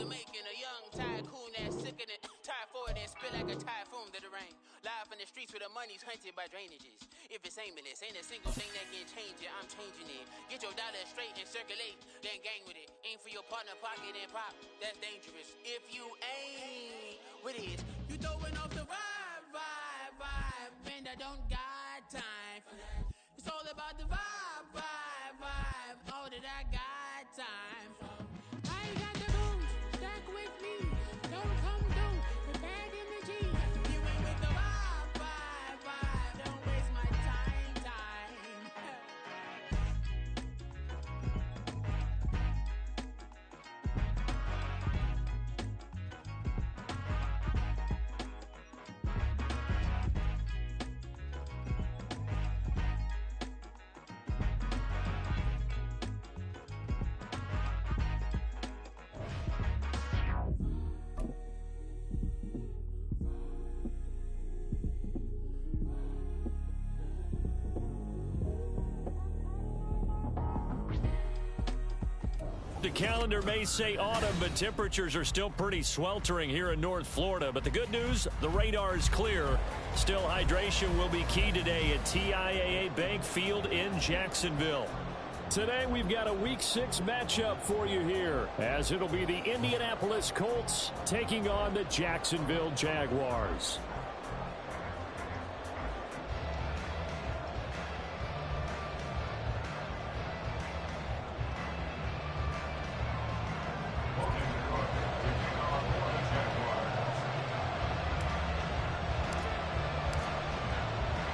the making. A young tycoon that's sickening. Typhoid and spit like a typhoon to the rain. Live in the streets where the money's hunted by drainages. If it's aimless, ain't a single thing that can change it. I'm changing it. Get your dollar straight and circulate, then gang with it. Aim for your partner, pocket and pop. That's dangerous. If you ain't with it, you throwing off the vibe. And I don't got time for that. It's all about the vibe. All that I got time for. I ain't got the booze, stack with me. Don't come through with bad energy. You ain't with the vibe. Don't waste my time. The calendar may say autumn, but temperatures are still pretty sweltering here in North Florida. But the good news, the radar is clear. Still, hydration will be key today at TIAA Bank Field in Jacksonville. Today, we've got a Week 6 matchup for you here, as it'll be the Indianapolis Colts taking on the Jacksonville Jaguars.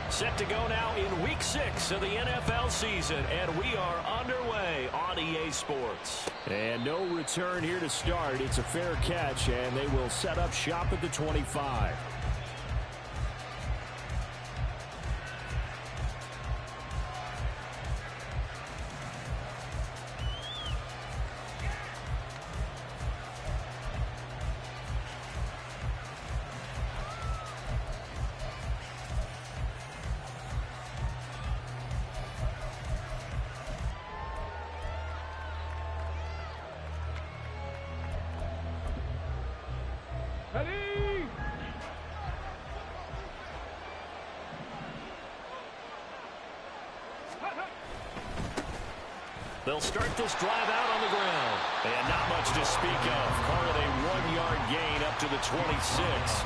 Set to go now in Week 6 of the NFL season, and we are underway on EA Sports. And no return here to start. It's a fair catch, and they will set up shop at the 25. They'll start this drive out on the ground. And not much to speak of. Call it a 1-yard gain up to the 26.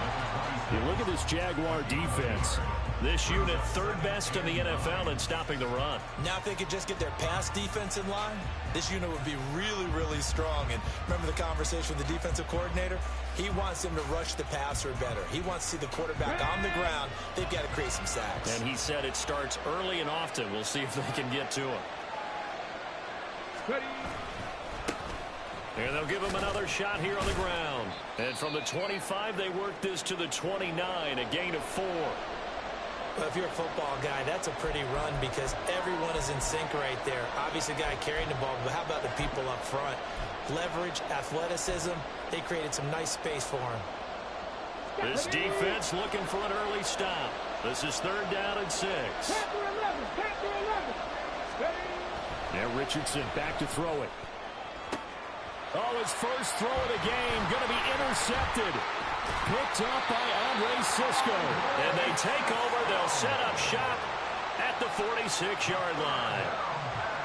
You look at this Jaguar defense. This unit third best in the NFL in stopping the run. Now if they could just get their pass defense in line, this unit would be really, really strong. And remember the conversation with the defensive coordinator? He wants them to rush the passer better. He wants to see the quarterback on the ground. They've got to create some sacks. And he said it starts early and often. We'll see if they can get to him. Ready. And they'll give him another shot here on the ground. And from the 25, they work this to the 29, a gain of 4. Well, if you're a football guy, that's a pretty run because everyone is in sync right there. Obviously, the guy carrying the ball, but how about the people up front? Leverage, athleticism, they created some nice space for him. This defense looking for an early stop. This is 3rd down and 6. Now Richardson back to throw it. Oh, his first throw of the game going to be intercepted. Picked up by Andre Cisco. And they take over. They'll set up shop at the 46-yard line.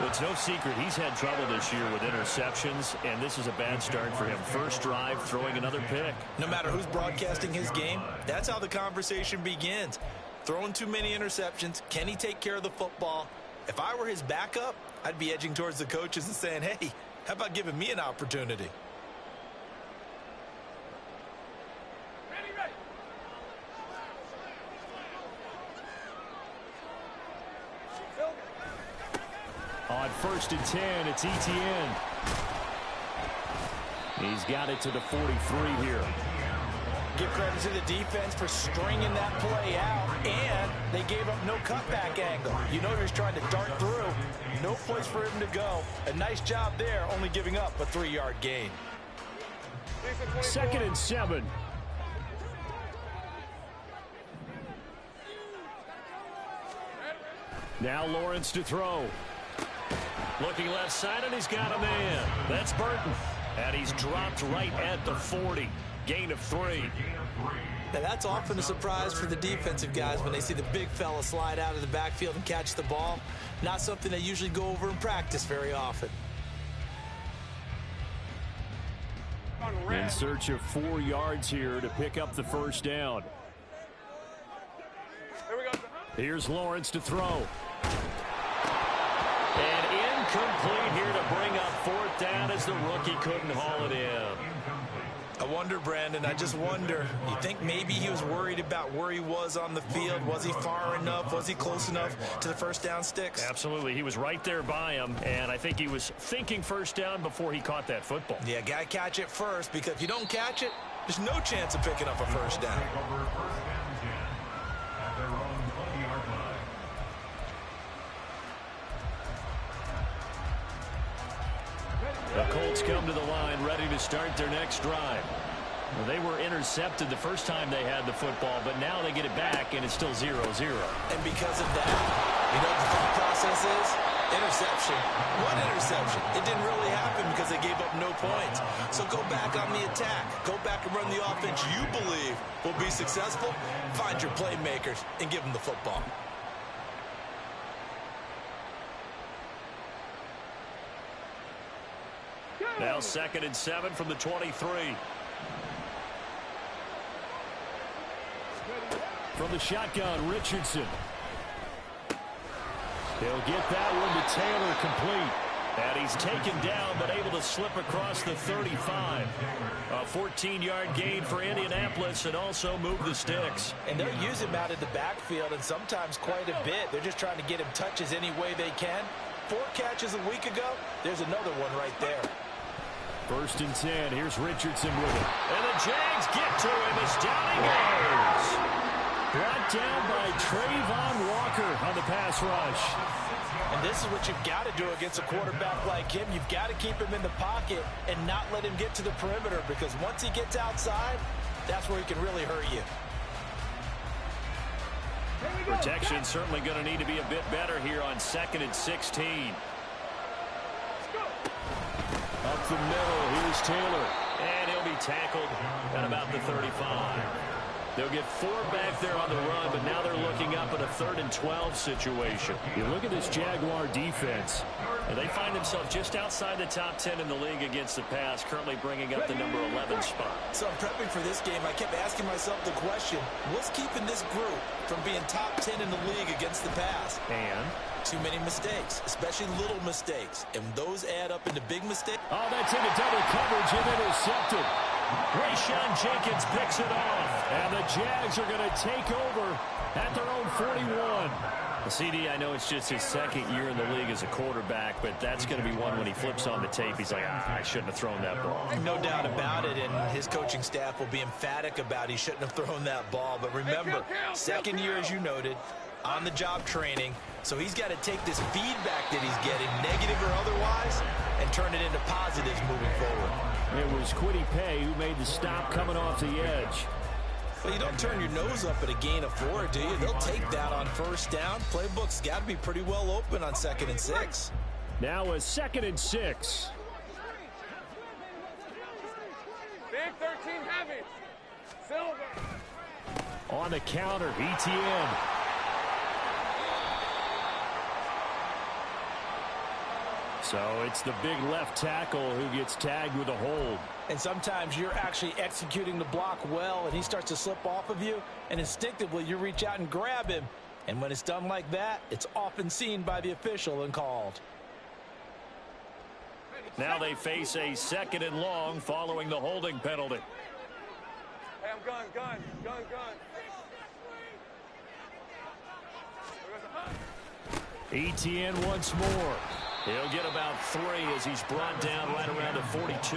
Well, it's no secret he's had trouble this year with interceptions, and this is a bad start for him. First drive, throwing another pick. No matter who's broadcasting his game, that's how the conversation begins. Throwing too many interceptions. Can he take care of the football? If I were his backup, I'd be edging towards the coaches and saying, hey, how about giving me an opportunity? Ready. On 1st and 10, it's Etienne. He's got it to the 43 here. Give credit to the defense for stringing that play out, and they gave up no cutback angle. You know he was trying to dart through. No place for him to go. A nice job there, only giving up a 3-yard gain. 2nd and 7. Now Lawrence to throw. Looking left side, and he's got a man. That's Burton. And he's dropped right at the 40. Gain of 3. Now that's often a surprise for the defensive guys when they see the big fella slide out of the backfield and catch the ball. Not something they usually go over in practice very often. In search of 4 yards here to pick up the first down. Here's Lawrence to throw. And incomplete here to bring up 4th down as the rookie couldn't haul it in. I wonder, Brandon, I just wonder. You think maybe he was worried about where he was on the field? Was he far enough? Was he close enough to the first down sticks? Absolutely. He was right there by him, and I think he was thinking first down before he caught that football. Yeah, got to catch it first, because if you don't catch it, there's no chance of picking up a first down. The Colts come to the line ready to start their next drive. Well, they were intercepted the first time they had the football, but now they get it back, and it's still 0-0. And because of that, you know what the thought process is? Interception. What interception? It didn't really happen because they gave up no points. So go back on the attack. Go back and run the offense you believe will be successful. Find your playmakers and give them the football. Now 2nd and 7 from the 23. From the shotgun, Richardson. He'll get that one to Taylor complete. And he's taken down but able to slip across the 35. A 14-yard gain for Indianapolis and also move the sticks. And they'll use him out of the backfield and sometimes quite a bit. They're just trying to get him touches any way they can. 4 catches a week ago. There's another one right there. 1st and 10. Here's Richardson with it. And the Jags get to him as down he goes. Brought down by Trayvon Walker on the pass rush. And this is what you've got to do against a quarterback like him. You've got to keep him in the pocket and not let him get to the perimeter, because once he gets outside, that's where he can really hurt you. Protection certainly going to need to be a bit better here on 2nd and 16. Up the middle, here's Taylor. And he'll be tackled at about the 35. They'll get 4 back there on the run, but now they're looking up at a 3rd and 12 situation. You look at this Jaguar defense, and they find themselves just outside the top 10 in the league against the pass, currently bringing up the number 11 spot. So I'm prepping for this game. I kept asking myself the question, what's keeping this group from being top 10 in the league against the pass? And too many mistakes, especially little mistakes. And those add up into big mistakes. Oh, that's into double coverage and intercepted. Rayshawn Jenkins picks it off. And the Jags are going to take over at their own 41. CD, I know it's just his 2nd year in the league as a quarterback, but that's going to be one when he flips on the tape. He's like, I shouldn't have thrown that ball. No doubt about it, and his coaching staff will be emphatic about he shouldn't have thrown that ball. But remember, 2nd year, as you noted, on-the-job training. So he's got to take this feedback that he's getting, negative or otherwise, and turn it into positives moving forward. It was Kwity Paye who made the stop coming off the edge. Well, you don't turn your nose up at a gain of 4, do you? They'll take that on 1st down. Playbook's got to be pretty well open on 2nd and 6. Now a 2nd and 6. Big 13 heavy. Silver. On the counter, ETN. So it's the big left tackle who gets tagged with a hold. And sometimes you're actually executing the block well, and he starts to slip off of you, and instinctively you reach out and grab him. And when it's done like that, it's often seen by the official and called. Now they face a 2nd and long following the holding penalty. Hey, I'm gun. ETN once more. He'll get about 3 as he's brought down right around the 42.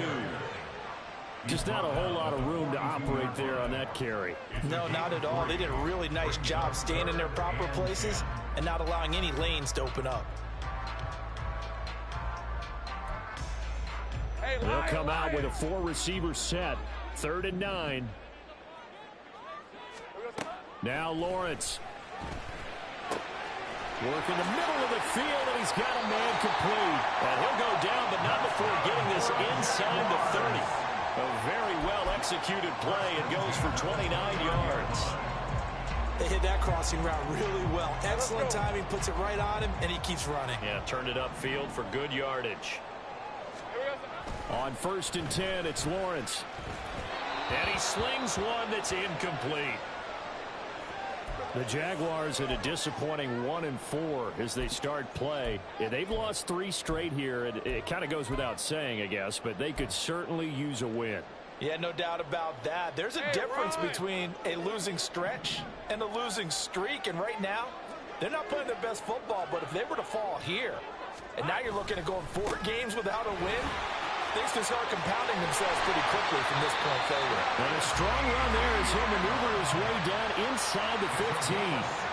Just not a whole lot of room to operate there on that carry. No, not at all. They did a really nice job staying in their proper places and not allowing any lanes to open up. They'll come out with a 4-receiver set. 3rd and 9. Now Lawrence. Work in the middle of the field, and he's got a man complete. And he'll go down, but not before getting this inside the 30. A very well-executed play. It goes for 29 yards. They hit that crossing route really well. Excellent timing, puts it right on him, and he keeps running. Yeah, turned it upfield for good yardage. On 1st and 10, it's Lawrence. And he slings one that's incomplete. The Jaguars at a disappointing 1-4 as they start play. Yeah, they've lost 3 straight here. It kind of goes without saying, I guess, but they could certainly use a win. Yeah, no doubt about that. There's a difference between a losing stretch and a losing streak, and right now, they're not playing their best football, but if they were to fall here, and now you're looking at going 4 games without a win, things can start compounding themselves pretty quickly from this point forward. And a strong run there as he'll maneuver his way down inside the 15.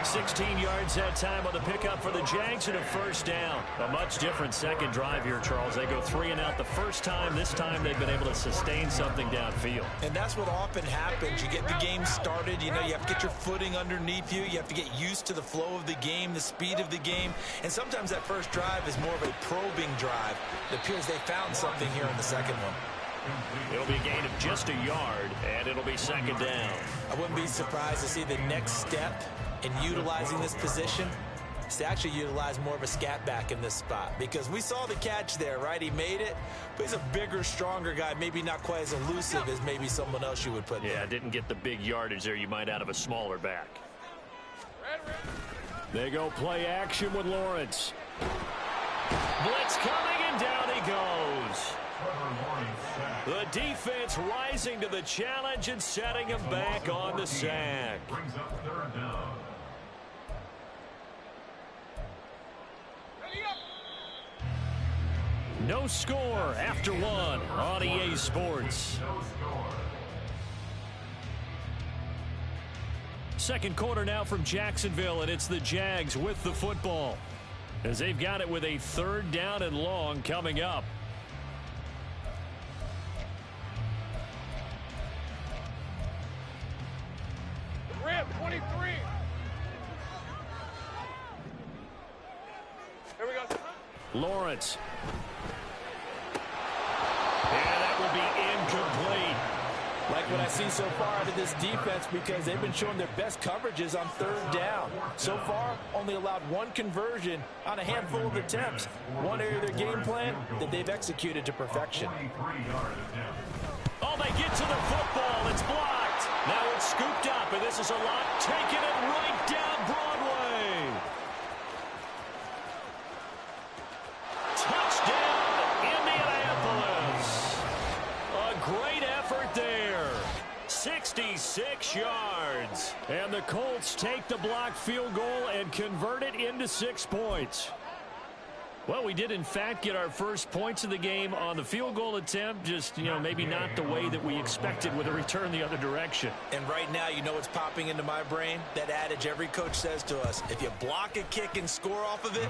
16 yards that time on the pickup for the Jags and a first down. A much different second drive here, Charles. They go 3 and out the first time. This time they've been able to sustain something downfield. And that's what often happens. You get the game started. You know, you have to get your footing underneath you. You have to get used to the flow of the game, the speed of the game. And sometimes that first drive is more of a probing drive. It appears they found something here in the second one. It'll be a gain of just a yard, and it'll be second down. I wouldn't be surprised to see the next step in utilizing this position is to actually utilize more of a scat back in this spot, because we saw the catch there, right? He made it, but he's a bigger, stronger guy, maybe not quite as elusive as maybe someone else you would put there. Yeah, didn't get the big yardage there you might out of a smaller back. They go play action with Lawrence. Blitz coming, and down he goes. The defense rising to the challenge and setting him back on the sack. No score after 1 on EA Sports. Second quarter now from Jacksonville, and it's the Jags with the football as they've got it with a 3rd down and long coming up. Rip, 23. Here we go. Lawrence. And that will be incomplete. Like what I see so far out of this defense, because they've been showing their best coverages on 3rd down. So far, only allowed 1 conversion on a handful of attempts. One area of their game plan that they've executed to perfection. Oh, they get to the football. It's blocked. Now it's scooped up, and this is a lot. Taking it right down Broadway. Touchdown, Indianapolis. A great effort there. 66 yards. And the Colts take the blocked field goal and convert it into 6 points. Well, we did, in fact, get our first points of the game on the field goal attempt. Just, maybe not the way that we expected with a return the other direction. And right now, you know what's popping into my brain? That adage every coach says to us, if you block a kick and score off of it,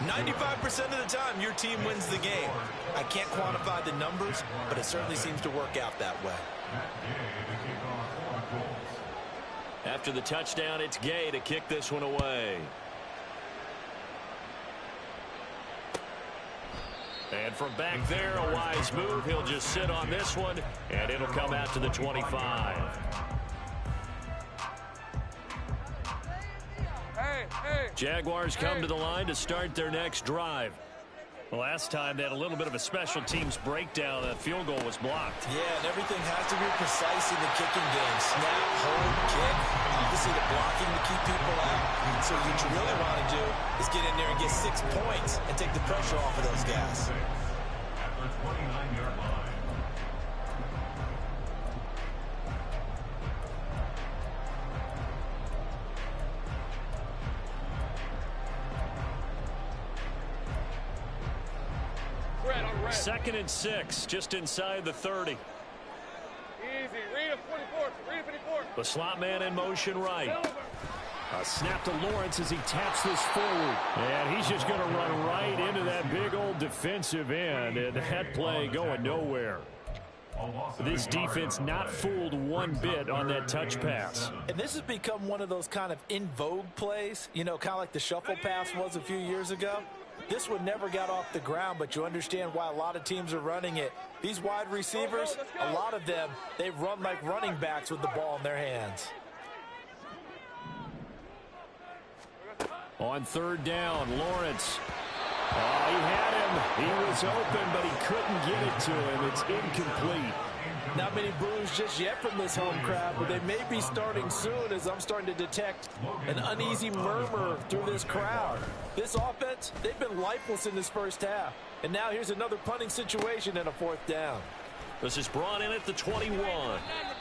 95% of the time, your team wins the game. I can't quantify the numbers, but it certainly seems to work out that way. After the touchdown, it's Gay to kick this one away. And from back there, a wise move. He'll just sit on this one, and it'll come out to the 25. Jaguars come to the line to start their next drive. Last time they had a little bit of a special teams breakdown. That field goal was blocked. Yeah, and everything has to be precise in the kicking game. Snap, hold, kick. Obviously, the blocking to keep people out. So what you really want to do is get in there and get 6 points and take the pressure off of those guys. At the 29-yard line. Second and 6, just inside the 30. Easy. Read a 24. Read a 54. The slot man in motion right. A snap to Lawrence as he taps this forward. And he's just going to run right into that big old defensive end. And that play going nowhere. This defense not fooled one bit on that touch pass. And this has become one of those kind of in vogue plays, you know, kind of like the shuffle pass was a few years ago. This one never got off the ground, but you understand why a lot of teams are running it. These wide receivers, a lot of them, they run like running backs with the ball in their hands. On third down, Lawrence. Oh, he had him. He was open, but he couldn't get it to him. It's incomplete. Not many boos just yet from this home crowd, but they may be starting soon as I'm starting to detect an uneasy murmur through this crowd. This offense, they've been lifeless in this first half. And now here's another punting situation and a fourth down. This is brought in at the 21.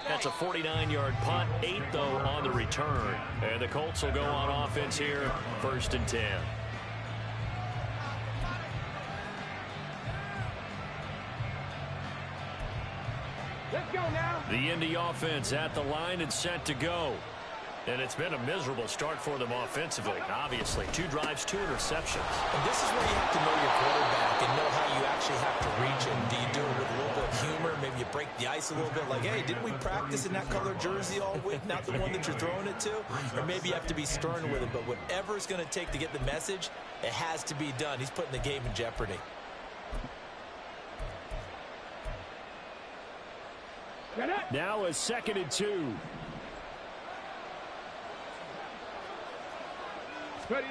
That's a 49-yard punt, 8 though on the return. And the Colts will go on offense here, 1st and 10. Let's go now. The Indy offense at the line and set to go. And it's been a miserable start for them offensively, obviously. 2 drives, 2 interceptions. And this is where you have to know your quarterback and know how you actually have to reach him. Do you do it with a little bit of humor? Maybe you break the ice a little bit like, hey, didn't we practice in that color jersey all week, not the one that you're throwing it to? Or maybe you have to be stern with him. But whatever it's going to take to get the message, it has to be done. He's putting the game in jeopardy. Now a 2nd and 2. Ready.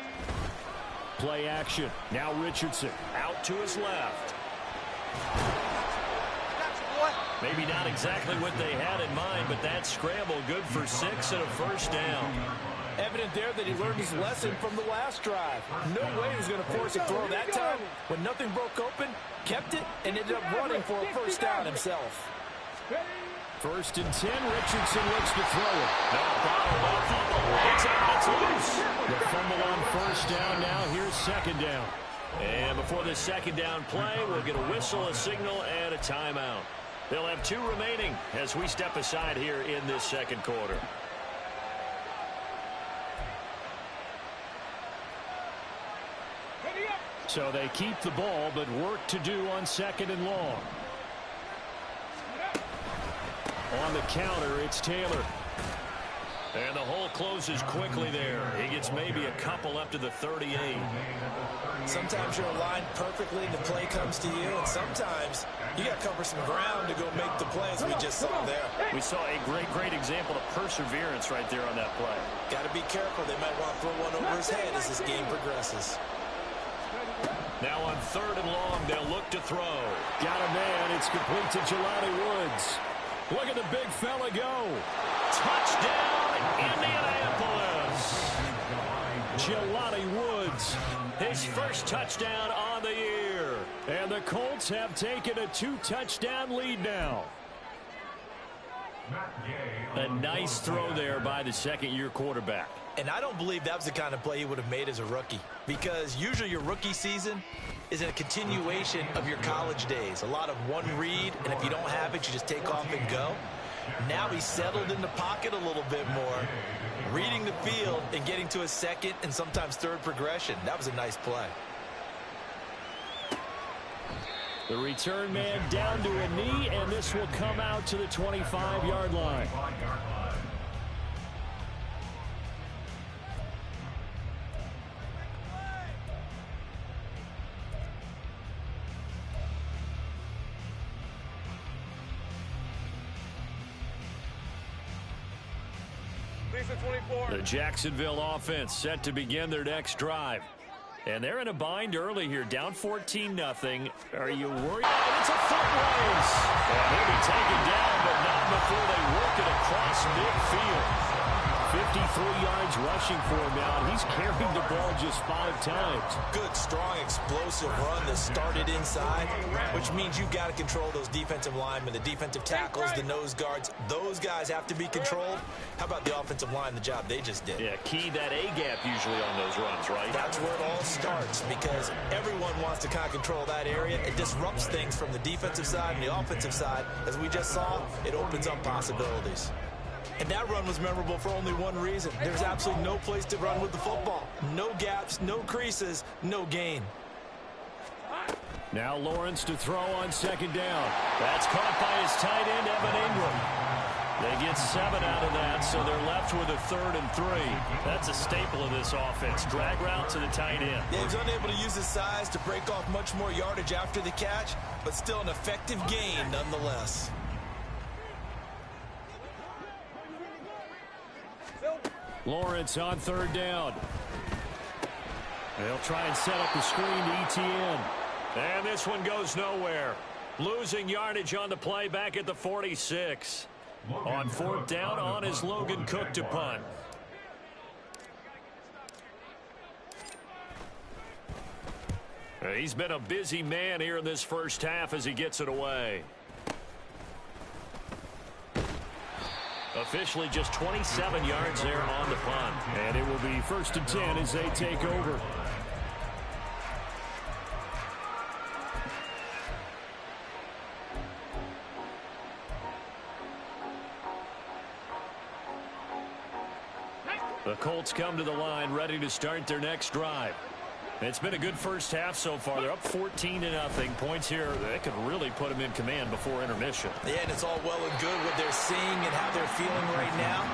Play action. Now Richardson out to his left. Maybe not exactly what they had in mind, but that scramble good for 6 and a first down. Evident there that he learned his lesson from the last drive. No way he was going to force a throw that time. When nothing broke open, kept it, and ended up running for a first down himself. 1st and 10. Richardson looks to throw it. No problem. It's out. It's loose. The fumble on first down. Now here's 2nd down. And before the 2nd down play, we'll get a whistle, a signal, and a timeout. They'll have 2 remaining as we step aside here in this 2nd quarter. So they keep the ball, but work to do on 2nd and long. On the counter, it's Taylor. And the hole closes quickly there. He gets maybe a couple up to the 38. Sometimes you're aligned perfectly and the play comes to you, and sometimes you got to cover some ground to go make the play, as we just saw there. We saw a great example of perseverance right there on that play. Got to be careful. They might want to throw one over his head as this game progresses. Now on 3rd and long, they'll look to throw. Got a man. It's complete to Jelani Woods. Look at the big fella go. Touchdown, Indianapolis. Jelani Woods, his first touchdown on the year. And the Colts have taken a 2-touchdown lead now. A nice throw there by the 2nd-year quarterback. And I don't believe that was the kind of play he would have made as a rookie, because usually your rookie season is a continuation of your college days. A lot of one read, and if you don't have it, you just take off and go. Now he's settled in the pocket a little bit more, reading the field and getting to a 2nd and sometimes 3rd progression. That was a nice play. The return man down to a knee, and this will come out to the 25-yard line. The Jacksonville offense set to begin their next drive. And they're in a bind early here, down 14-0. Are you worried? Oh, it's a foot race. And he'll be taken down, but not before they work it across midfield. 53 yards rushing for him now. He's carried the ball just 5 times. Good, strong, explosive run that started inside, which means you've got to control those defensive linemen, the defensive tackles, the nose guards. Those guys have to be controlled. How about the offensive line, the job they just did? Yeah, key that A-gap usually on those runs, right? That's where it all starts, because everyone wants to kind of control that area. It disrupts things from the defensive side and the offensive side. As we just saw, it opens up possibilities. And that run was memorable for only one reason. There's absolutely no place to run with the football. No gaps, no creases, no gain. Now Lawrence to throw on second down. That's caught by his tight end, Evan Ingram. They get 7 out of that, so they're left with a 3rd and 3. That's a staple of this offense. Drag route to the tight end. Yeah, he's unable to use his size to break off much more yardage after the catch, but still an effective gain nonetheless. Lawrence on 3rd down. They'll try and set up the screen to ETN. And this one goes nowhere. Losing yardage on the play back at the 46. On 4th down, on is Logan Cook to punt. He's been a busy man here in this first half as he gets it away. Officially just 27 yards there on the punt. And it will be 1st and 10 as they take over. The Colts come to the line ready to start their next drive. It's been a good first half so far. They're up 14-0. Points here that could really put them in command before intermission. Yeah, and it's all well and good what they're seeing and how they're feeling right now.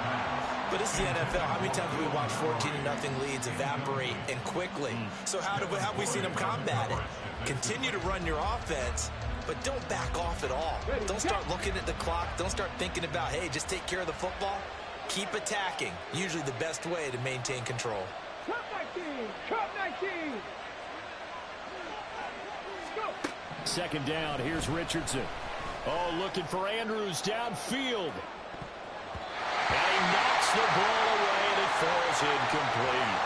But it's the NFL. How many times have we watched 14-0 leads evaporate and quickly? So how have we seen them combat it? Continue to run your offense, but don't back off at all. Don't start looking at the clock. Don't start thinking about, hey, just take care of the football. Keep attacking. Usually the best way to maintain control. Cut 19! Cut 19! Go! 2nd down, here's Richardson. Oh, looking for Andrews downfield. And he knocks the ball away, and it falls incomplete.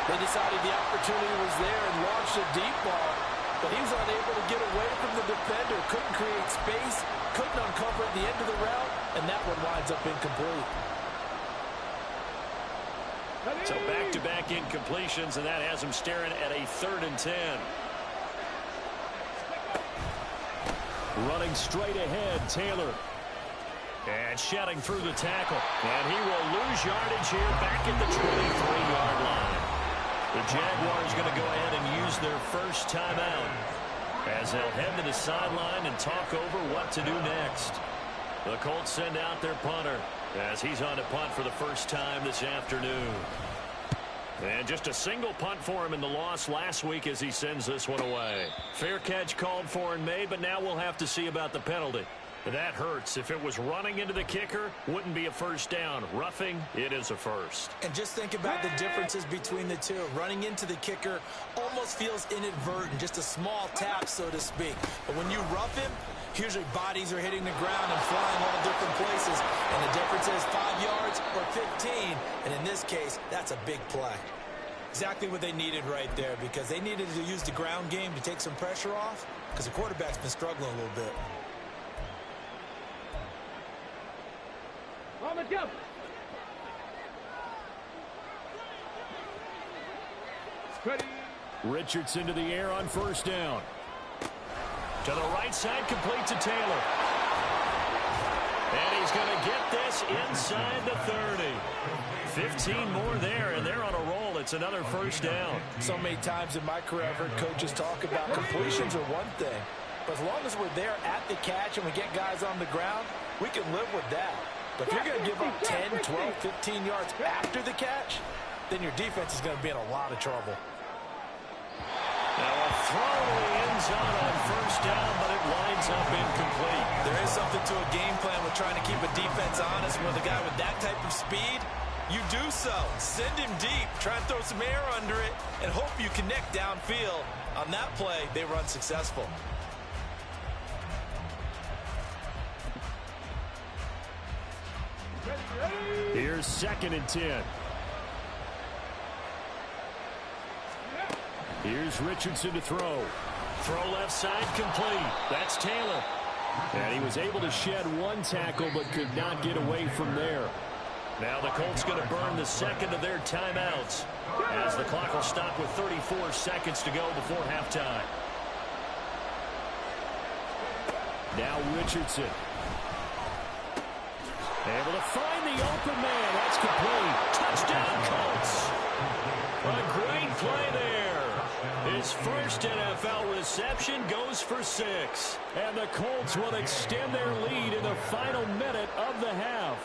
They decided the opportunity was there and launched a deep ball, but he was unable to get away from the defender, couldn't create space, couldn't uncover at the end of the route, and that one winds up incomplete. So back-to-back incompletions, and that has him staring at a 3rd and 10. Running straight ahead, Taylor. And shedding through the tackle. And he will lose yardage here back at the 23-yard line. The Jaguars going to go ahead and use their first timeout as they'll head to the sideline and talk over what to do next. The Colts send out their punter as he's on to punt for the first time this afternoon. And just a single punt for him in the loss last week as he sends this one away. Fair catch called for and made, but now we'll have to see about the penalty. That hurts. If it was running into the kicker, wouldn't be a first down. Roughing, it is a first. And just think about the differences between the two. Running into the kicker almost feels inadvertent, just a small tap, so to speak. But when you rough him, usually bodies are hitting the ground and flying all different places. And the difference is 5 yards or 15. And in this case, that's a big play. Exactly what they needed right there, because they needed to use the ground game to take some pressure off, because the quarterback's been struggling a little bit. On the jump! Ready! Richardson to the air on 1st down. To the right side, complete to Taylor. And he's going to get this inside the 30. 15 more there, and they're on a roll. It's another first down. So many times in my career, I've heard coaches talk about completions are one thing. But as long as we're there at the catch and we get guys on the ground, we can live with that. But if you're going to give up 10, 12, 15 yards after the catch, then your defense is going to be in a lot of trouble. Now a throw to the end zone on 1st down, but it winds up incomplete. There is something to a game plan with trying to keep a defense honest. With a guy with that type of speed, you do so. Send him deep, try and throw some air under it, and hope you connect downfield. On that play, they were unsuccessful. Here's 2nd and 10. Here's Richardson to throw. Throw left side complete. That's Taylor. And he was able to shed one tackle but could not get away from there. Now the Colts going to burn the second of their timeouts as the clock will stop with 34 seconds to go before halftime. Now Richardson. Able to find the open man. That's complete. Touchdown, Colts. A great play there. His first NFL reception goes for 6. And the Colts will extend their lead in the final minute of the half.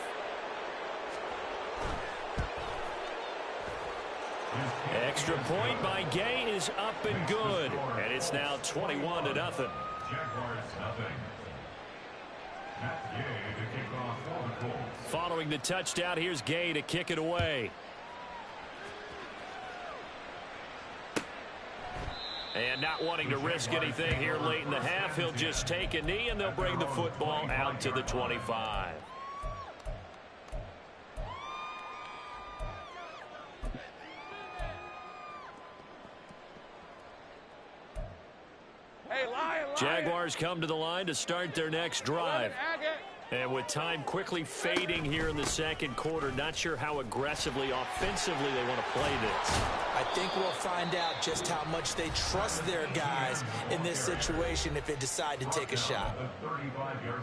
Extra point by Gay is up and good. And it's now 21-0. Jaguars nothing. Matt Gay to kick off for the Colts. Following the touchdown, here's Gay to kick it away. And not wanting to risk anything here late in the half, he'll just take a knee, and they'll bring the football out to the 25. Hey, lion. Jaguars come to the line to start their next drive. And with time quickly fading here in the second quarter, not sure how aggressively, offensively they want to play this. I think we'll find out just how much they trust their guys in this situation if they decide to take a shot.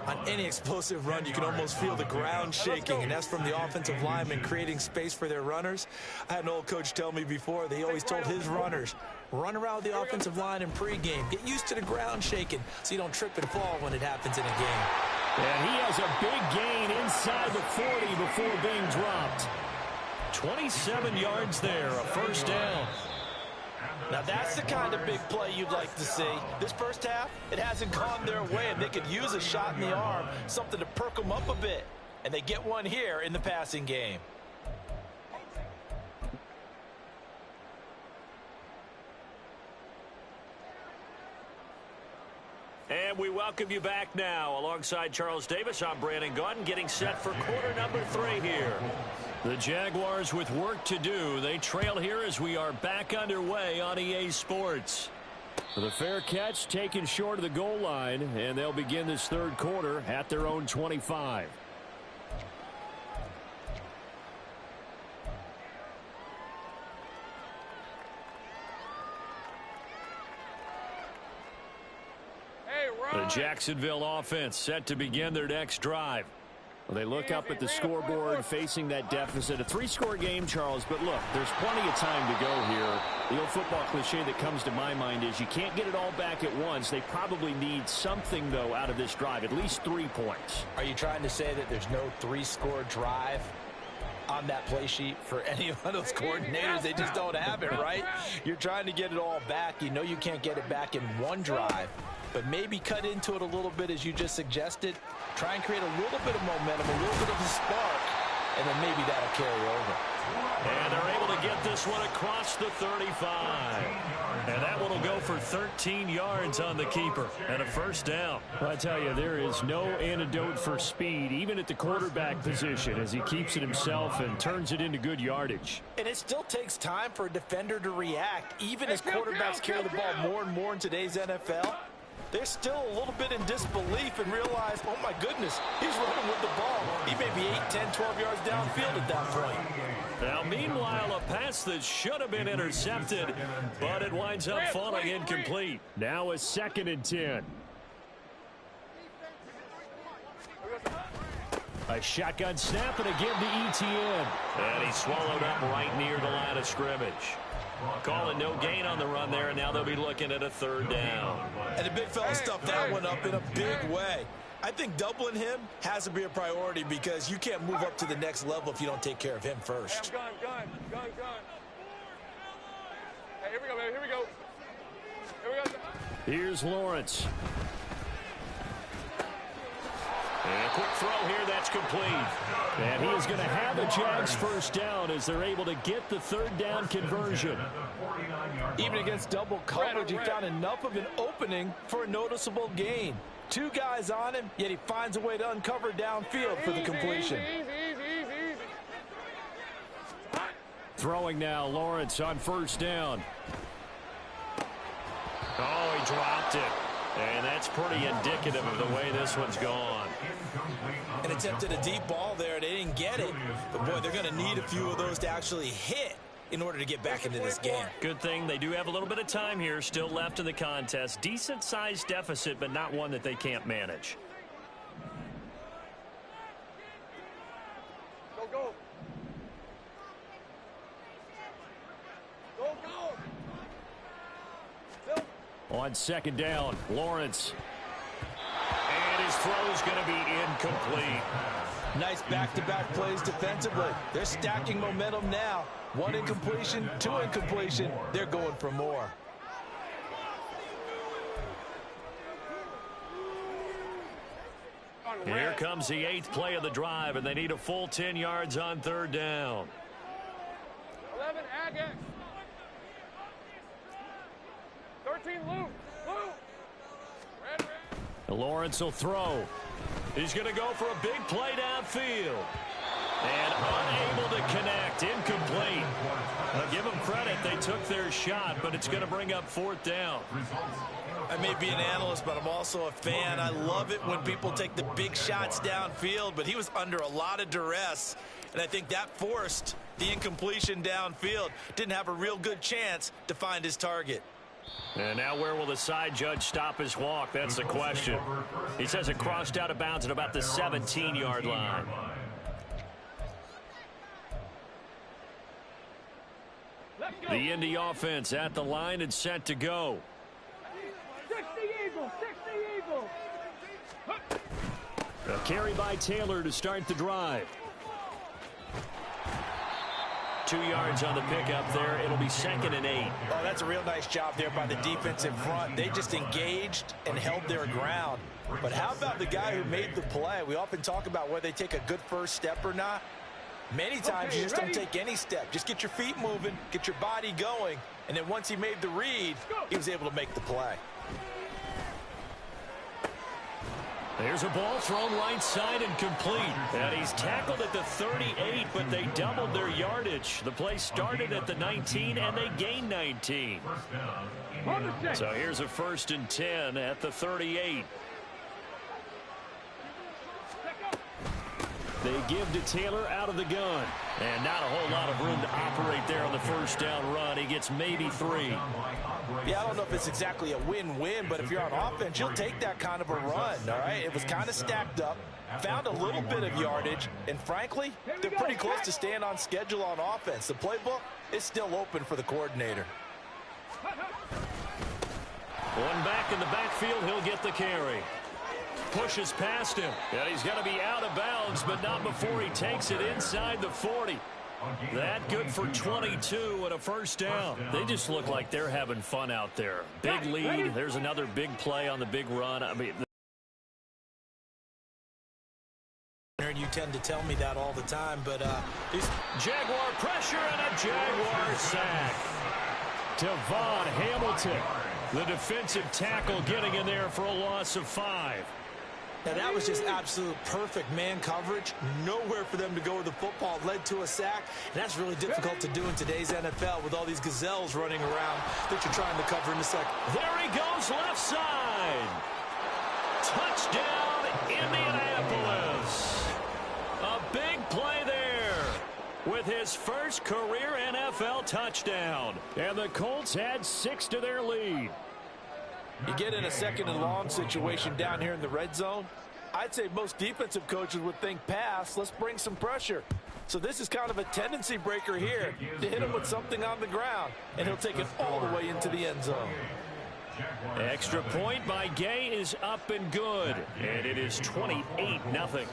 On any explosive run, you can almost feel the ground shaking, and that's from the offensive linemen creating space for their runners. I had an old coach tell me before, they always told his runners, run around the offensive line in pregame. Get used to the ground shaking so you don't trip and fall when it happens in a game. And he has a big gain inside the 40 before being dropped. 27 yards there, a first down. Now that's the kind of big play you'd like to see. This first half, it hasn't gone their way, and they could use a shot in the arm, something to perk them up a bit. And they get one here in the passing game. And we welcome you back now. Alongside Charles Davis, I'm Brandon Gaudin, getting set for quarter number 3 here. The Jaguars with work to do. They trail here as we are back underway on EA Sports. The fair catch taken short of the goal line, and they'll begin this third quarter at their own 25. The Jacksonville offense set to begin their next drive. Well, they look up at the scoreboard facing that deficit. A 3-score game, Charles, but look, there's plenty of time to go here. The old football cliche that comes to my mind is you can't get it all back at once. They probably need something, though, out of this drive, at least 3 points. Are you trying to say that there's no 3-score drive on that play sheet for any of those coordinators? They just don't have it, right? You're trying to get it all back. You know you can't get it back in one drive. But maybe cut into it a little bit as you just suggested. Try and create a little bit of momentum, a little bit of a spark, and then maybe that'll carry over. And they're able to get this one across the 35. And that one will go for 13 yards on the keeper and a first down. I tell you, there is no antidote for speed, even at the quarterback position, as he keeps it himself and turns it into good yardage. And it still takes time for a defender to react, even as quarterbacks carry the ball more and more in today's NFL. They're still a little bit in disbelief and realize, oh my goodness, he's running with the ball. He may be 8, 10, 12 yards downfield at that point. Now, meanwhile, a pass that should have been intercepted, but it winds up falling incomplete. Now a 2nd and 10. A shotgun snap and a give to ETN. And he's swallowed up right near the line of scrimmage. Calling no gain on the run there, and now they'll be looking at a 3rd down. And the big fella stuffed that one up in a big way. I think doubling him has to be a priority because you can't move up to the next level if you don't take care of him first. Hey, gun. Hey, here we go, baby. Here we go. Here's Lawrence. And a quick throw here, that's complete. And he is going to have a Jags first down as they're able to get the 3rd down conversion. Even against double coverage, he found enough of an opening for a noticeable gain. 2 guys on him, yet he finds a way to uncover downfield for the completion. Easy. Throwing now, Lawrence on 1st down. Oh, he dropped it. And that's pretty indicative of the way this one's gone. And attempted a deep ball there. They didn't get it. But, boy, they're going to need a few of those to actually hit in order to get back into this game. Good thing they do have a little bit of time here still left in the contest. Decent-sized deficit, but not one that they can't manage. Go. On second down, Lawrence. And his throw's going to be incomplete. Nice back-to-back plays defensively. They're stacking momentum now. One incompletion, two incompletion. They're going for more. Here comes the 8th play of the drive, and they need a full 10 yards on third down. 11, Agate. 13, Lou. Red. Lawrence will throw. He's going to go for a big play downfield. And unable to connect. Incomplete. I'll give them credit. They took their shot, but it's going to bring up fourth down. I may be an analyst, but I'm also a fan. I love it when people take the big shots downfield, but he was under a lot of duress, and I think that forced the incompletion downfield. Didn't have a real good chance to find his target. And now where will the side judge stop his walk? That's the question. He says it crossed out of bounds at about the 17-yard line. The Indy offense at the line and set to go. 60 Eagles, 60 Eagles. A carry by Taylor to start the drive. 2 yards on the pickup there. It'll be 2nd and 8. Oh, that's a real nice job there by the defense in front. They just engaged and held their ground. But how about the guy who made the play? We often talk about whether they take a good first step or not. Many times you just don't take any step. Just get your feet moving, get your body going, and then once he made the read, he was able to make the play. There's a ball thrown right side and complete. And he's tackled at the 38, but they doubled their yardage. The play started at the 19, and they gained 19. So here's a 1st and 10 at the 38. They give to Taylor out of the gun. And not a whole lot of room to operate there on the first down run. He gets maybe 3. Yeah, I don't know if it's exactly a win-win, but if you're on offense, you'll take that kind of a run, all right? It was kind of stacked up, found a little bit of yardage, and frankly, they're pretty close to staying on schedule on offense. The playbook is still open for the coordinator. One back in the backfield, he'll get the carry. Pushes past him, and he's going to be out of bounds, but not before he takes it inside the 40. That good for 22 and a first down. They just look like they're having fun out there. Big lead. There's another big play on the big run. I mean, You tend to tell me that all the time, but Jaguar pressure and a Jaguar sack. Devon Hamilton, the defensive tackle, getting in there for a loss of 5. Now, that was just absolute perfect man coverage. Nowhere for them to go with the football. Led to a sack. And that's really difficult to do in today's NFL with all these gazelles running around that you're trying to cover in the second. There he goes, left side. Touchdown, Indianapolis. A big play there with his first career NFL touchdown. And the Colts add 6 to their lead. You get in a 2nd and long situation down here in the red zone. I'd say most defensive coaches would think pass. Let's bring some pressure. So this is kind of a tendency breaker here to hit him with something on the ground. And he'll take it all the way into the end zone. Extra point by Gay is up and good. And it is 28-0.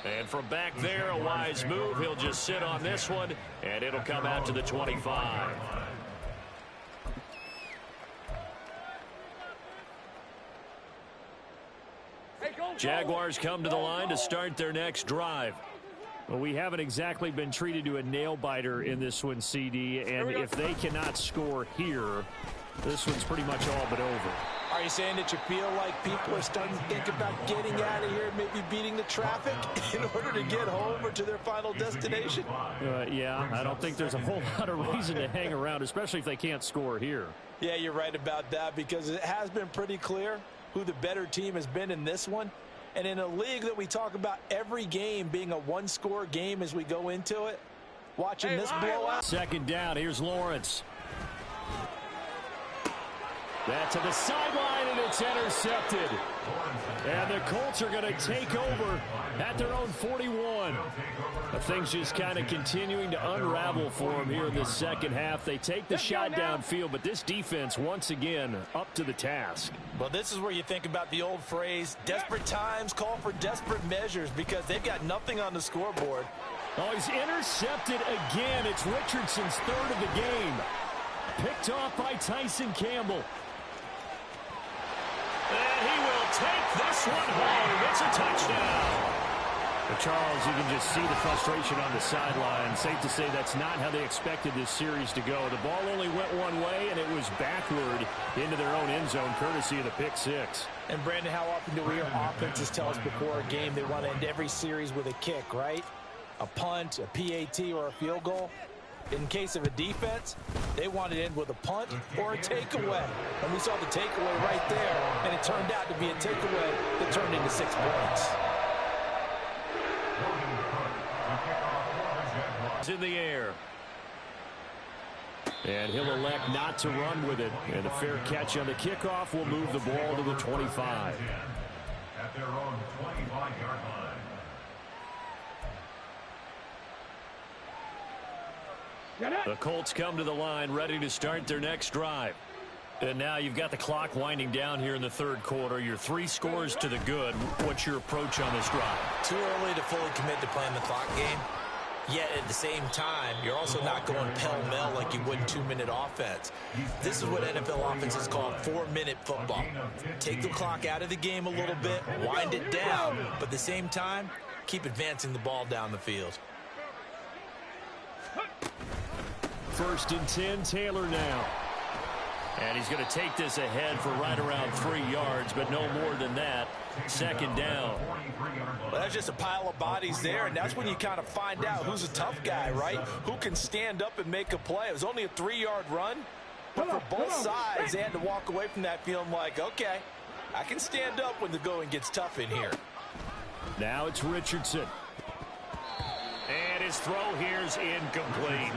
And from back there, a wise move. He'll just sit on this one, and it'll come out to the 25. Jaguars come to the line to start their next drive. Well, we haven't exactly been treated to a nail-biter in this one, CD, and if they cannot score here, this one's pretty much all but over. Are you saying that you feel like people are starting to think about getting out of here, maybe beating the traffic in order to get home or to their final destination? Yeah, I don't think there's a whole lot of reason to hang around, especially if they can't score here. Yeah, you're right about that, because it has been pretty clear who the better team has been in this one. And in a league that we talk about every game being a one-score game as we go into it, watching this blowout. 2nd down, here's Lawrence. That to the sideline, and it's intercepted. And the Colts are going to take over at their own 41. Things just kind of continuing to unravel for them here in the second half. They take the shot downfield, but this defense, once again, up to the task. Well, this is where you think about the old phrase, desperate times call for desperate measures, because they've got nothing on the scoreboard. Oh, he's intercepted again. It's Richardson's third of the game. Picked off by Tyson Campbell. And he will take this one home. It's a touchdown. But Charles, you can just see the frustration on the sideline. Safe to say that's not how they expected this series to go. The ball only went one way, and it was backward into their own end zone, courtesy of the pick six. And, Brandon, how often do we hear offenses tell us before a game they want to end every series with a kick, right? A punt, a PAT, or a field goal. In case of a defense, they want to end with a punt or a takeaway. And we saw the takeaway right there, and it turned out to be a takeaway that turned into 6 points. In the air. And he'll elect not to run with it. And a fair catch on the kickoff will move the ball to the 25. At their own 25-yard line. The Colts come to the line ready to start their next drive. And now you've got the clock winding down here in the third quarter. Your 3 scores to the good. What's your approach on this drive? Too early to fully commit to playing the clock game. Yet at the same time, you're also not going pell-mell like you would in 2-minute offense. This is what NFL offenses call 4-minute football. Take the clock out of the game a little bit, wind it down, but at the same time, keep advancing the ball down the field. 1st and 10, Taylor now. And he's going to take this ahead for right around 3 yards, but no more than that. 2nd down. Well, that's just a pile of bodies there, and that's when you kind of find out who's a tough guy, right? Who can stand up and make a play. It was only a 3-yard run, but for both sides, they had to walk away from that feeling like, okay, I can stand up when the going gets tough in here. Now it's Richardson. And his throw here is incomplete.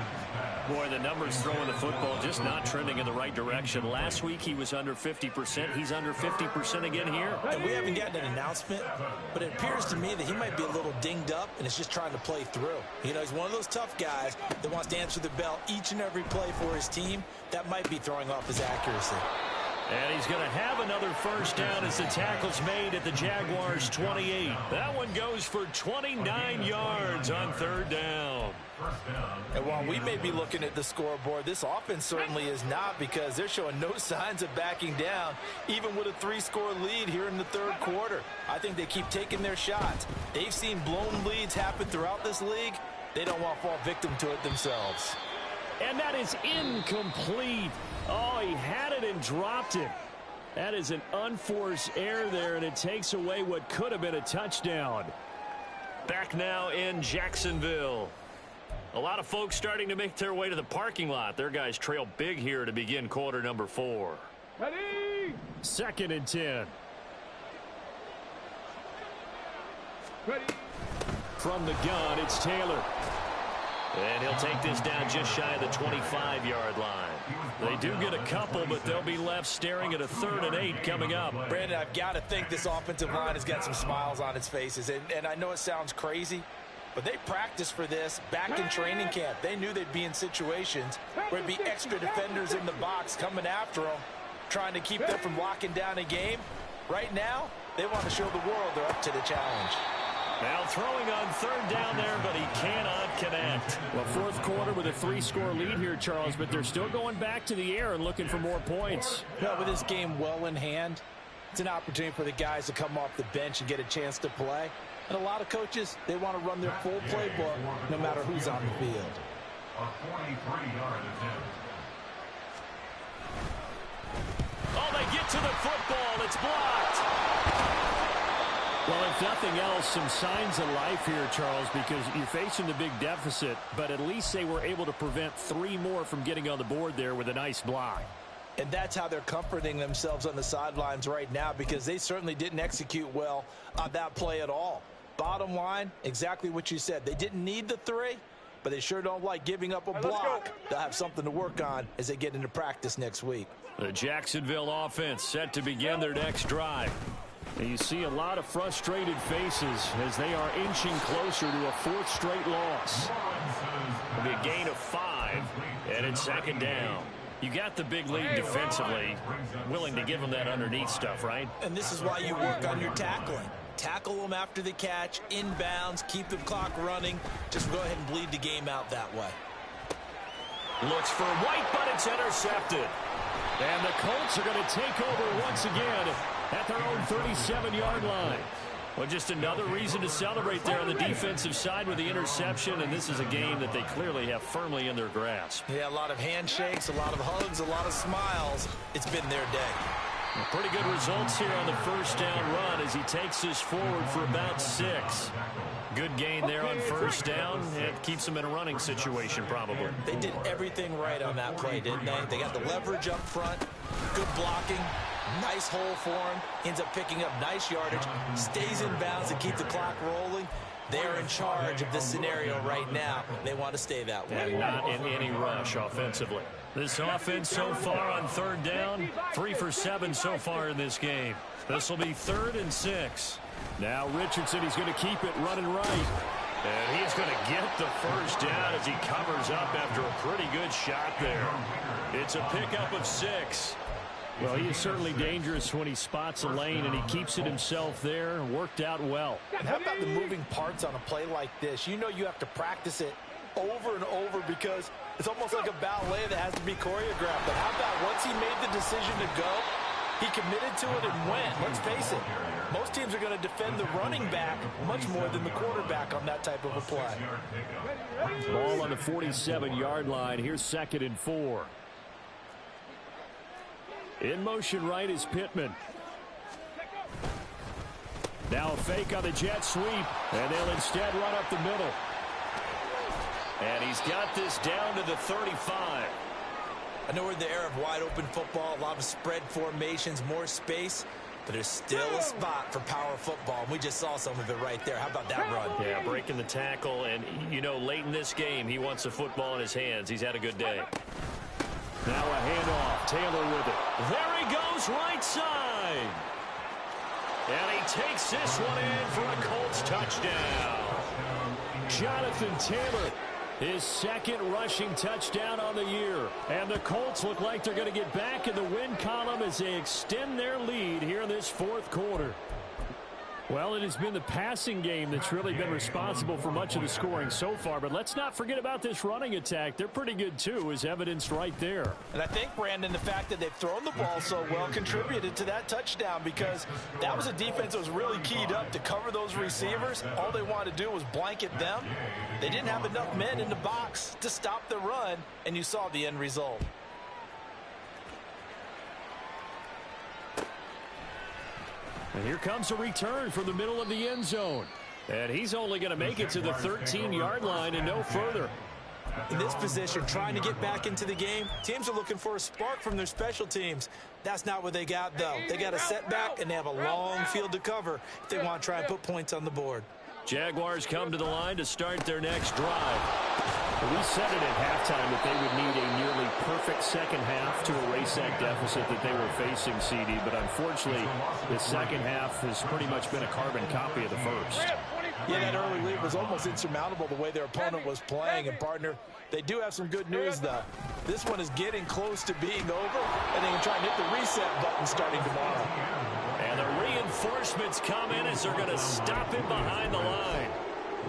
Boy, the numbers throwing the football just not trending in the right direction. Last week he was under 50%. He's under 50% again here. And we haven't gotten an announcement, but it appears to me that he might be a little dinged up and is just trying to play through. You know, he's one of those tough guys that wants to answer the bell each and every play for his team. That might be throwing off his accuracy. And he's going to have another first down as the tackle's made at the Jaguars' 28. That one goes for 29 yards on 3rd down. And while we may be looking at the scoreboard, this offense certainly is not, because they're showing no signs of backing down, even with a 3-score lead here in the 3rd quarter. I think they keep taking their shots. They've seen blown leads happen throughout this league. They don't want to fall victim to it themselves. And that is incomplete. Oh, he had it and dropped it. That is an unforced error there, and it takes away what could have been a touchdown. Back now in Jacksonville. A lot of folks starting to make their way to the parking lot. Their guys trail big here to begin quarter number 4. Ready? 2nd and 10. Ready? From the gun, it's Taylor. And he'll take this down just shy of the 25-yard line. They do get a couple, but they'll be left staring at a 3rd and 8 coming up. Brandon, I've got to think this offensive line has got some smiles on its faces. And I know it sounds crazy, but they practiced for this back in training camp. They knew they'd be in situations where there'd be extra defenders in the box coming after them, trying to keep them from locking down a game. Right now, they want to show the world they're up to the challenge. Now throwing on 3rd down there, but he cannot connect. Well, 4th quarter with a 3-score lead here, Charles, but they're still going back to the air and looking for more points. Well, with this game well in hand, it's an opportunity for the guys to come off the bench and get a chance to play. And a lot of coaches, they want to run their full playbook no matter who's on the field. A 43-yard attempt. Oh, they get to the football. It's blocked. Well, if nothing else, some signs of life here, Charles, because you're facing the big deficit, but at least they were able to prevent 3 more from getting on the board there with a nice block. And that's how they're comforting themselves on the sidelines right now, because they certainly didn't execute well on that play at all. Bottom line, exactly what you said. They didn't need the 3, but they sure don't like giving up a block. They'll have something to work on as they get into practice next week. The Jacksonville offense set to begin their next drive. And you see a lot of frustrated faces as they are inching closer to a fourth straight loss. It'll be a gain of 5, and it's second down. You got the big lead defensively, willing to give them that underneath stuff, right? And this is why you work on your tackling. Tackle them after the catch, inbounds, keep the clock running. Just go ahead and bleed the game out that way. Looks for White, but it's intercepted. And the Colts are going to take over once again at their own 37-yard line. Well, just another reason to celebrate there on the defensive side with the interception, and this is a game that they clearly have firmly in their grasp. Yeah, a lot of handshakes, a lot of hugs, a lot of smiles. It's been their day. Well, pretty good results here on the first down run as he takes this forward for about 6. Good gain there on first down. It keeps them in a running situation probably. They did everything right on that play, didn't they? They got the leverage up front, good blocking, nice hole for him, ends up picking up nice yardage, stays in bounds to keep the clock rolling. They're in charge of this scenario right now. They want to stay that way. And not in any rush offensively. This offense so far on third down, 3 for 7 so far in this game. This will be 3rd and 6. Now Richardson, he's going to keep it running right. And he's going to get the first down as he covers up after a pretty good shot there. It's a pickup of 6. Well, he is certainly dangerous when he spots a lane, and he keeps it himself there. Worked out well. And how about the moving parts on a play like this? You know you have to practice it over and over because it's almost like a ballet that has to be choreographed. But how about once he made the decision to go, he committed to it and went. Let's face it, most teams are going to defend the running back much more than the quarterback on that type of a play. Ball on the 47-yard line. Here's 2nd and 4. In motion right is Pittman. Now a fake on the jet sweep, and they'll instead run up the middle. And he's got this down to the 35. I know we're in the era of wide-open football, a lot of spread formations, more space, but there's still a spot for power football, and we just saw some of it right there. How about that run? Yeah, breaking the tackle, and, you know, late in this game, he wants the football in his hands. He's had a good day. Now a handoff. Taylor with it. There he goes, right side. And he takes this one in for a Colts touchdown. Jonathan Taylor, his 2nd rushing touchdown on the year. And the Colts look like they're going to get back in the win column as they extend their lead here in this 4th quarter. Well, it has been the passing game that's really been responsible for much of the scoring so far. But let's not forget about this running attack. They're pretty good, too, as evidenced right there. And I think, Brandon, the fact that they've thrown the ball so well contributed to that touchdown because that was a defense that was really keyed up to cover those receivers. All they wanted to do was blanket them. They didn't have enough men in the box to stop the run, and you saw the end result. And here comes a return from the middle of the end zone. And he's only going to make it to the 13-yard line and no further. In this position, trying to get back into the game, teams are looking for a spark from their special teams. That's not what they got, though. They got a setback, and they have a long field to cover if they want to try and put points on the board. Jaguars come to the line to start their next drive. We said it at halftime that they would need a nearly perfect second half to erase that deficit that they were facing, CD. But unfortunately, the second half has pretty much been a carbon copy of the first. Yeah, that early lead was almost insurmountable the way their opponent was playing. And, partner, they do have some good news, though. This one is getting close to being over, and they can try and hit the reset button starting tomorrow. And the reinforcements come in as they're going to stop him behind the line.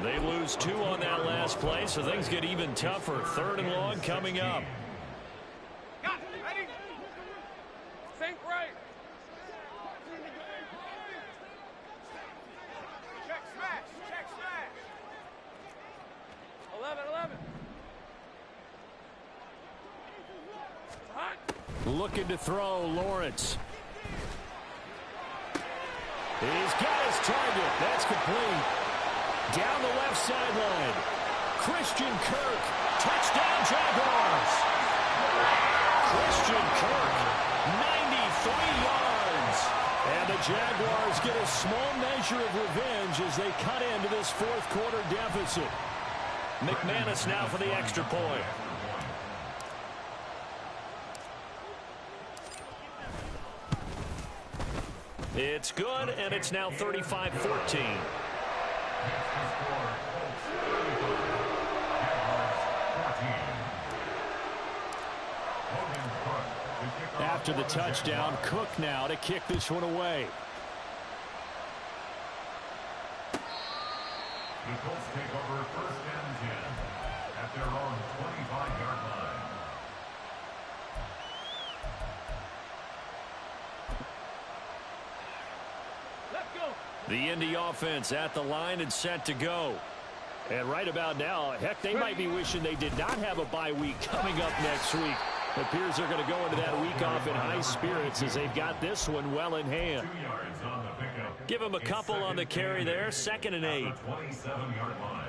They lose 2 on that last play, so things get even tougher. 3rd and long coming up. Ready? Think right. Check smash. Check smash. 11. Hot. Looking to throw, Lawrence. He's got his target. That's complete. Down the left sideline. Christian Kirk. Touchdown, Jaguars. Christian Kirk, 93 yards. And the Jaguars get a small measure of revenge as they cut into this 4th quarter deficit. McManus now for the extra point. It's good, and it's now 35-14. After the touchdown, Cook now to kick this one away. The Colts take over 1st and 10 at their own 25-yard line. Let's go. The Indy offense at the line and set to go. And right about now, heck, they might be wishing they did not have a bye week coming up next week. It appears they're going to go into that week off in high spirits as they've got this one well in hand. 2 yards on the pickup. Give them a couple on the carry there. 2nd and 8. 27-yard line.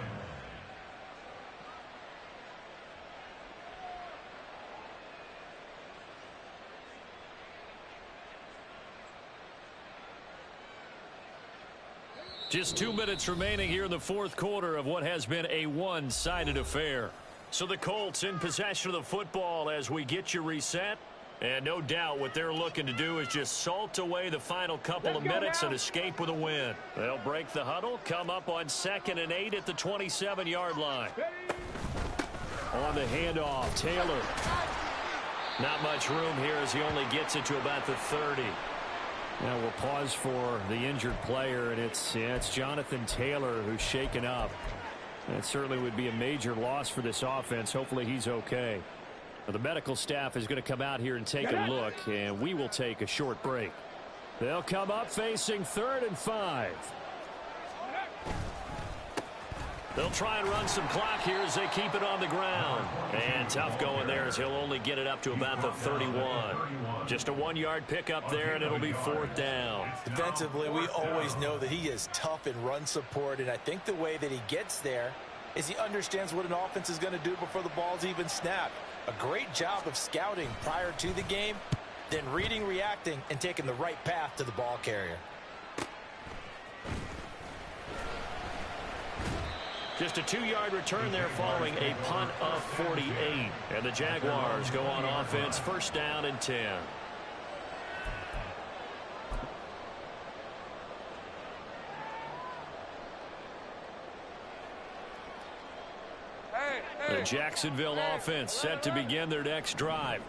Just 2 minutes remaining here in the 4th quarter of what has been a one-sided affair. So the Colts in possession of the football as we get you reset. And no doubt what they're looking to do is just salt away the final couple of minutes and escape with a win. They'll break the huddle, come up on 2nd and 8 at the 27-yard line. On the handoff, Taylor. Not much room here as he only gets it to about the 30. Now we'll pause for the injured player, and it's Jonathan Taylor who's shaken up. That certainly would be a major loss for this offense. Hopefully he's okay. Now, the medical staff is going to come out here and take a look, and we will take a short break. They'll come up facing 3rd and 5. They'll try and run some clock here as they keep it on the ground. And tough going there as he'll only get it up to about the 31. Just a 1-yard pickup there, and it'll be 4th down. Defensively, we always know that he is tough in run support, and I think the way that he gets there is he understands what an offense is going to do before the ball's even snapped. A great job of scouting prior to the game, then reading, reacting, and taking the right path to the ball carrier. Just a 2-yard return there following a punt of 48. And the Jaguars go on offense, 1st down and 10. The Jacksonville offense set to begin their next drive.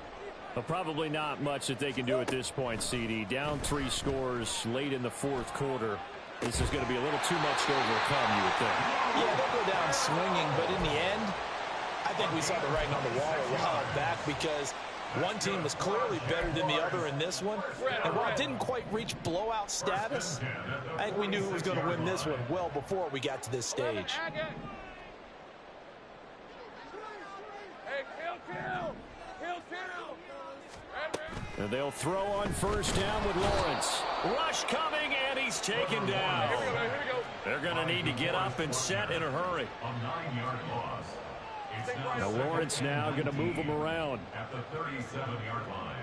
But probably not much that they can do at this point, CD. Down 3 scores late in the 4th quarter. This is going to be a little too much to overcome, you would think. Yeah, they'll go down swinging, but in the end, I think we saw the writing on the wall a while back because one team was clearly better than the other in this one. And while it didn't quite reach blowout status, I think we knew who was going to win this one well before we got to this stage. And they'll throw on 1st down with Lawrence. Rush coming, and he's taken down. Here we go. They're going to need to get up and set in a hurry. A 9-yard loss. It's Now Lawrence now going to move him around. at the 37-yard line.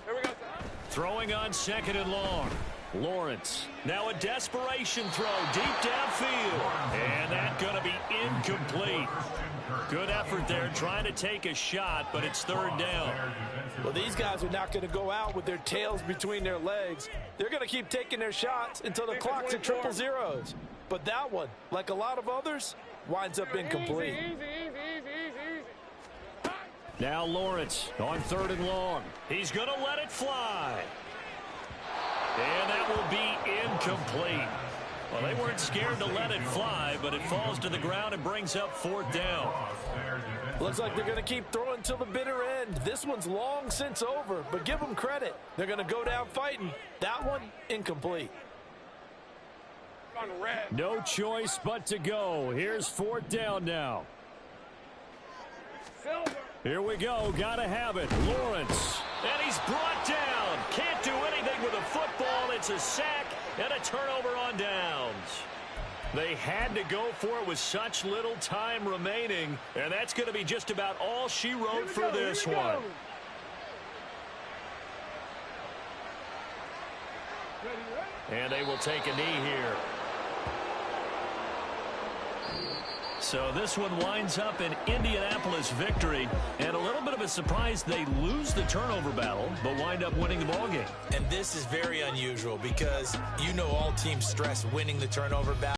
Here we go. Throwing on 2nd and long. Lawrence. Now a desperation throw deep downfield. And that's going to be incomplete. Good effort there trying to take a shot, but it's 3rd down. Well, these guys are not going to go out with their tails between their legs. They're going to keep taking their shots until the clock's at 000. But that one, like a lot of others, winds up incomplete. Easy. Now Lawrence on 3rd and long. He's going to let it fly. And that will be incomplete. Well, they weren't scared to let it fly, but it falls to the ground and brings up 4th down. Looks like they're going to keep throwing till the bitter end. This one's long since over, but give them credit. They're going to go down fighting. That one, incomplete. No choice but to go. Here's 4th down now. Here we go. Got to have it. Lawrence. And he's brought down. Can't do anything with a football. It's a sack and a turnover on downs. They had to go for it with such little time remaining, and that's going to be just about all she wrote for this one. And they will take a knee here. So this one winds up an Indianapolis victory, and a little bit of a surprise they lose the turnover battle, but wind up winning the ballgame. And this is very unusual because you know all teams stress winning the turnover battle.